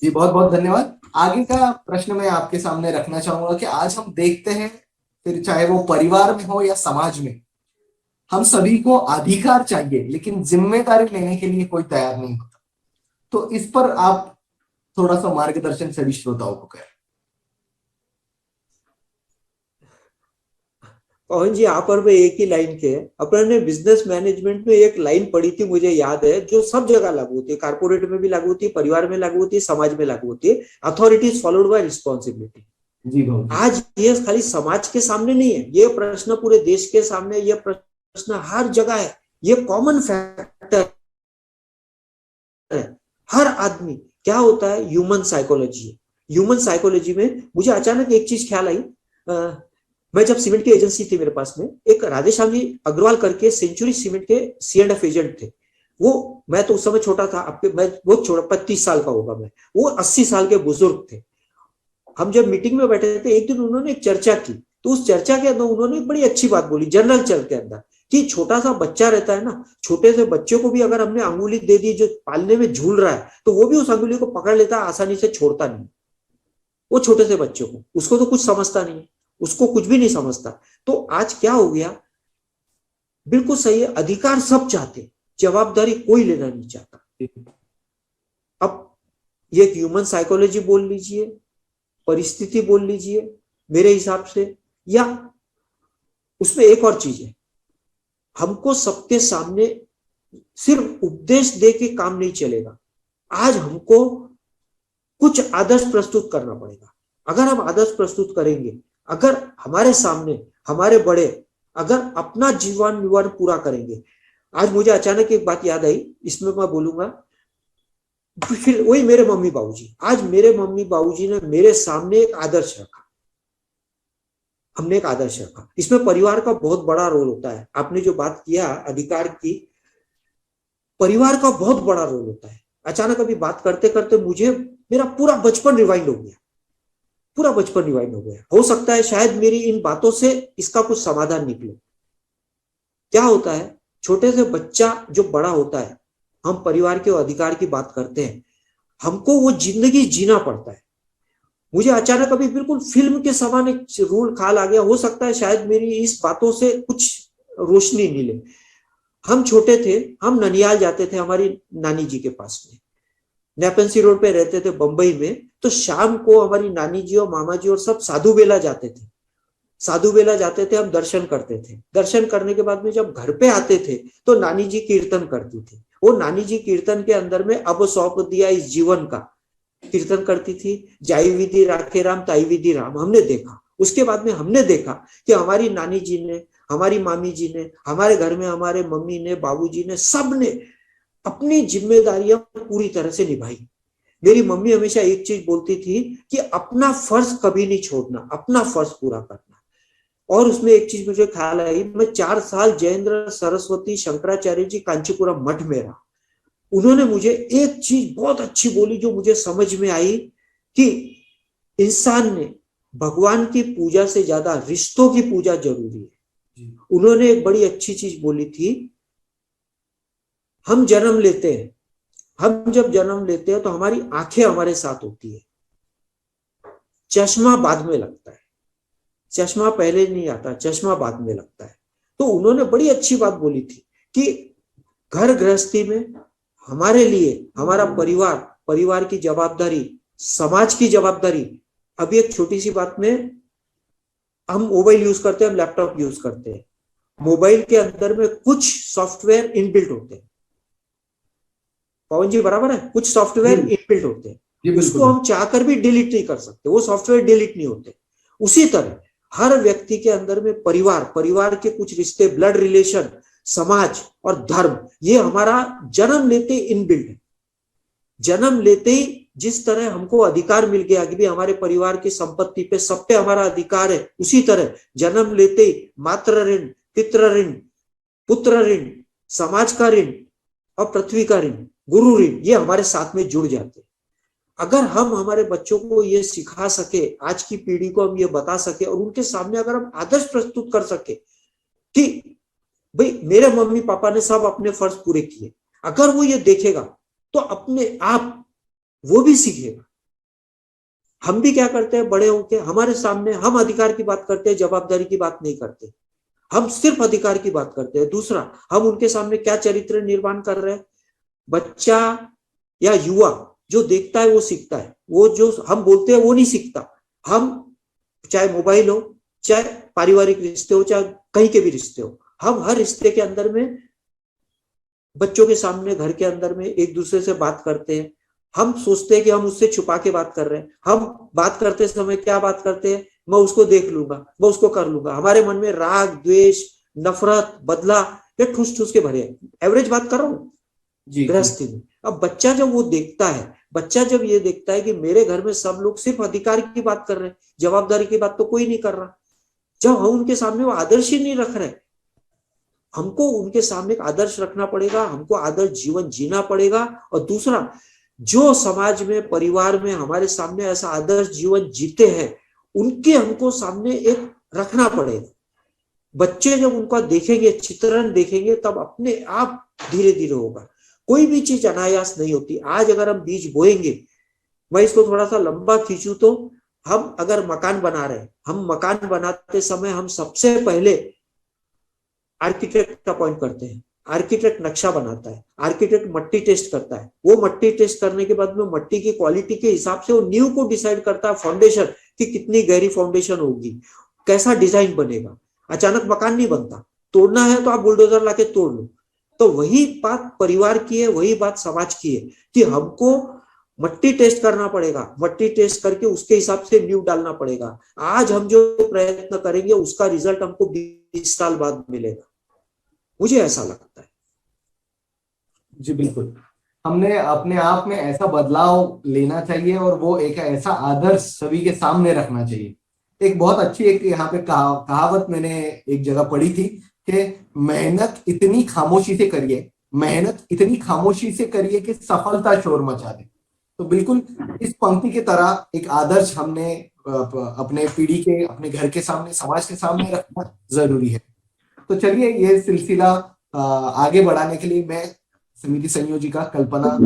जी बहुत बहुत धन्यवाद। आगे का प्रश्न मैं आपके सामने रखना चाहूंगा कि आज हम देखते हैं, फिर चाहे वो परिवार में हो या समाज में, हम सभी को अधिकार चाहिए लेकिन जिम्मेदारी लेने के लिए कोई तैयार नहीं होता। तो इस पर आप थोड़ा सा मार्गदर्शन सभी श्रोताओं को करें। पवन जी, यहाँ पर मैं एक ही लाइन के अपन ने बिजनेस मैनेजमेंट में एक लाइन पढ़ी थी, मुझे याद है, जो सब जगह लागू होती है, कारपोरेट में भी लागू होती है, परिवार में लागू होती है, समाज में लागू होती है। Authority is followed by responsibility. जी भाव जी। आज ये खाली समाज के सामने नहीं है, ये प्रश्न पूरे देश के सामने, ये प्रश्न हर जगह है। ये कॉमन फैक्टर है। हर आदमी, क्या होता है, ह्यूमन साइकोलॉजी है। ह्यूमन साइकोलॉजी में मुझे अचानक एक चीज ख्याल आई। मैं जब सीमेंट की एजेंसी थी मेरे पास में, एक राधेश्याम जी अग्रवाल करके सेंचुरी सीमेंट के C&F एजेंट थे। वो, मैं तो उस समय छोटा था, आपके मैं बहुत छोटा, 25 साल का होगा मैं, वो 80 साल के बुजुर्ग थे। हम जब मीटिंग में बैठे थे, एक दिन उन्होंने एक चर्चा की, तो उस चर्चा के अंदर उन्होंने एक बड़ी अच्छी बात बोली, जनरल चल के अंदर, कि छोटा सा बच्चा रहता है ना, छोटे से बच्चे को भी अगर हमने अंगुली दे दी जो पालने में झूल रहा है, तो वो भी उस अंगुली को पकड़ लेता है, आसानी से छोड़ता नहीं। वो छोटे से बच्चों को, उसको तो कुछ समझता नहीं है, उसको कुछ भी नहीं समझता। तो आज क्या हो गया, बिल्कुल सही है, अधिकार सब चाहते, जवाबदारी कोई लेना नहीं चाहता। अब ये ह्यूमन साइकोलॉजी बोल लीजिए, परिस्थिति बोल लीजिए मेरे हिसाब से, या उसमें एक और चीज है, हमको सबके सामने सिर्फ उपदेश दे के काम नहीं चलेगा। आज हमको कुछ आदर्श प्रस्तुत करना पड़ेगा। अगर हम आदर्श प्रस्तुत करेंगे, अगर हमारे सामने हमारे बड़े अगर अपना जीवन विवरण पूरा करेंगे। आज मुझे अचानक एक बात याद आई, इसमें मैं बोलूंगा, फिर वही मेरे मम्मी बाबूजी, आज मेरे मम्मी बाबूजी ने मेरे सामने एक आदर्श रखा, हमने एक आदर्श रखा। इसमें परिवार का बहुत बड़ा रोल होता है। आपने जो बात किया अधिकार की, परिवार का बहुत बड़ा रोल होता है। अचानक अभी बात करते करते मुझे मेरा पूरा बचपन रिवाइंड हो गया, पूरा बचपन रिवाइंड हो गया। हो सकता है शायद मेरी इन बातों से इसका कुछ समाधान निकले। क्या होता है, छोटे से बच्चा जो बड़ा होता है, हम परिवार के अधिकार की बात करते हैं, हमको वो जिंदगी जीना पड़ता है। मुझे अचानक अभी बिल्कुल फिल्म के समान एक रूल ख्याल आ गया। हो सकता है शायद मेरी इस बातों से कुछ रोशनी मिले। हम छोटे थे, हम ननियाल जाते थे हमारी नानी जी के पास में, नेपेंसी रोड पे रहते थे बंबई में। तो शाम को हमारी नानी जी और मामा जी और सब साधु बेला जाते थे, साधु बेला जाते थे, हम दर्शन करते थे। दर्शन करने के बाद में जब घर पे आते थे तो नानी जी कीर्तन करती थी। वो नानी जी कीर्तन के अंदर में अब सौंप दिया इस जीवन का कीर्तन करती थी। जाई विधि राखे राम ताई विधि राम, हमने देखा। उसके बाद में हमने देखा कि हमारी नानी जी ने, हमारी मामी जी ने, हमारे घर में हमारे मम्मी ने, बाबूजी ने, सब ने अपनी जिम्मेदारियां पूरी तरह से निभाई। मेरी मम्मी हमेशा एक चीज बोलती थी कि अपना फर्ज कभी नहीं छोड़ना, अपना फर्ज पूरा करना। और उसमें एक चीज मुझे ख्याल आई, मैं 4 साल जयेंद्र सरस्वती शंकराचार्य जी कांचीपुरम मठ में रहा। उन्होंने मुझे एक चीज बहुत अच्छी बोली जो मुझे समझ में आई कि इंसान ने भगवान की पूजा से ज्यादा रिश्तों की पूजा जरूरी है। उन्होंने एक बड़ी अच्छी चीज बोली थी, हम जन्म लेते हैं, हम जब जन्म लेते हैं तो हमारी आंखें हमारे साथ होती है, चश्मा बाद में लगता है। चश्मा पहले नहीं आता, चश्मा बाद में लगता है। तो उन्होंने बड़ी अच्छी बात बोली थी कि घर गृहस्थी में हमारे लिए हमारा परिवार, परिवार की जवाबदारी, समाज की जवाबदारी। अभी एक छोटी सी बात में, हम मोबाइल यूज करते हैं, हम लैपटॉप यूज करते हैं, मोबाइल के अंदर में कुछ सॉफ्टवेयर इनबिल्ट होते हैं। पवन जी बराबर है, कुछ सॉफ्टवेयर इनबिल्ट होते हैं, उसको हम चाहकर भी डिलीट नहीं कर सकते, वो सॉफ्टवेयर डिलीट नहीं होते। उसी तरह हर व्यक्ति के अंदर में परिवार, परिवार के कुछ रिश्ते, ब्लड रिलेशन, समाज और धर्म, ये हमारा जन्म लेते इनबिल्ट है। जन्म लेते ही जिस तरह हमको अधिकार मिल गया कि भी हमारे परिवार की संपत्ति पे, सब पे हमारा अधिकार है, उसी तरह जन्म लेते ही मातृ ऋण, पितृ ऋण, पुत्र ऋण, समाज का ऋण और पृथ्वी का ऋण, गुरु ऋण, ये हमारे साथ में जुड़ जाते। अगर हम हमारे बच्चों को ये सिखा सके, आज की पीढ़ी को हम ये बता सके और उनके सामने अगर हम आदर्श प्रस्तुत कर सके कि भाई मेरे मम्मी पापा ने सब अपने फर्ज पूरे किए, अगर वो ये देखेगा तो अपने आप वो भी सीखेगा। हम भी क्या करते हैं, बड़े होके हमारे सामने हम अधिकार की बात करते हैं, जवाबदारी की बात नहीं करते, हम सिर्फ अधिकार की बात करते हैं। दूसरा, हम उनके सामने क्या चरित्र निर्माण कर रहे हैं। बच्चा या युवा जो देखता है वो सीखता है, वो जो हम बोलते हैं वो नहीं सीखता। हम, चाहे मोबाइल हो, चाहे पारिवारिक रिश्ते हो, चाहे कहीं के भी रिश्ते हो, हम हर रिश्ते के अंदर में बच्चों के सामने घर के अंदर में एक दूसरे से बात करते हैं। हम सोचते हैं कि हम उससे छुपा के बात कर रहे हैं। हम बात करते समय क्या बात करते हैं, मैं उसको देख लूंगा, मैं उसको कर लूंगा। हमारे मन में राग, द्वेष, नफरत, बदला, ये ठूस ठूस के भरे हैं। एवरेज बात कर रहा हूँ जी गृहस्थी में। अब बच्चा जब वो देखता है, बच्चा जब ये देखता है कि मेरे घर में सब लोग सिर्फ अधिकार की बात कर रहे हैं, जवाबदारी की बात तो कोई नहीं कर रहा, जब हम उनके सामने वो आदर्श ही नहीं रख रहे, हमको उनके सामने एक आदर्श रखना पड़ेगा, हमको आदर्श जीवन जीना पड़ेगा। और दूसरा, जो समाज में, परिवार में हमारे सामने ऐसा आदर्श जीवन जीते हैं, उनके हमको सामने एक रखना पड़ेगा। बच्चे जब उनका देखेंगे, चित्रण देखेंगे, तब अपने आप धीरे धीरे होगा। कोई भी चीज अनायास नहीं होती। आज अगर हम बीज बोएंगे, मैं इसको थोड़ा सा लंबा खींचूं तो, हम अगर मकान बना रहे हैं, हम मकान बनाते समय हम सबसे पहले आर्किटेक्ट अपॉइंट करते हैं। आर्किटेक्ट नक्शा बनाता है, आर्किटेक्ट मट्टी टेस्ट करता है। वो मट्टी टेस्ट करने के बाद में मट्टी की क्वालिटी के हिसाब से वो नींव को डिसाइड करता है, फाउंडेशन की कितनी गहरी फाउंडेशन होगी, कैसा डिजाइन बनेगा। अचानक मकान नहीं बनता, तोड़ना है तो आप बुलडोजर लाके तोड़ लो। तो वही बात परिवार की है, वही बात समाज की है कि हमको मट्टी टेस्ट करना पड़ेगा, मट्टी टेस्ट करके उसके हिसाब से नींव डालना पड़ेगा। आज हम जो प्रयत्न करेंगे उसका रिजल्ट हमको 20 साल बाद मिलेगा, मुझे ऐसा लगता है। जी बिल्कुल, हमने अपने आप में ऐसा बदलाव लेना चाहिए और वो एक ऐसा आदर्श सभी के सामने रखना चाहिए। एक बहुत अच्छी एक यहाँ पे कहावत मैंने एक जगह पढ़ी थी कि मेहनत इतनी खामोशी से करिए, मेहनत इतनी खामोशी से करिए कि सफलता शोर मचा दे। तो बिल्कुल इस पंक्ति की तरह एक आदर्श हमने अपने पीढ़ी के, अपने घर के सामने, समाज के सामने रखना जरूरी है। तो चलिए, ये सिलसिला आगे बढ़ाने के लिए मैं समिति संयोजिका कल्पना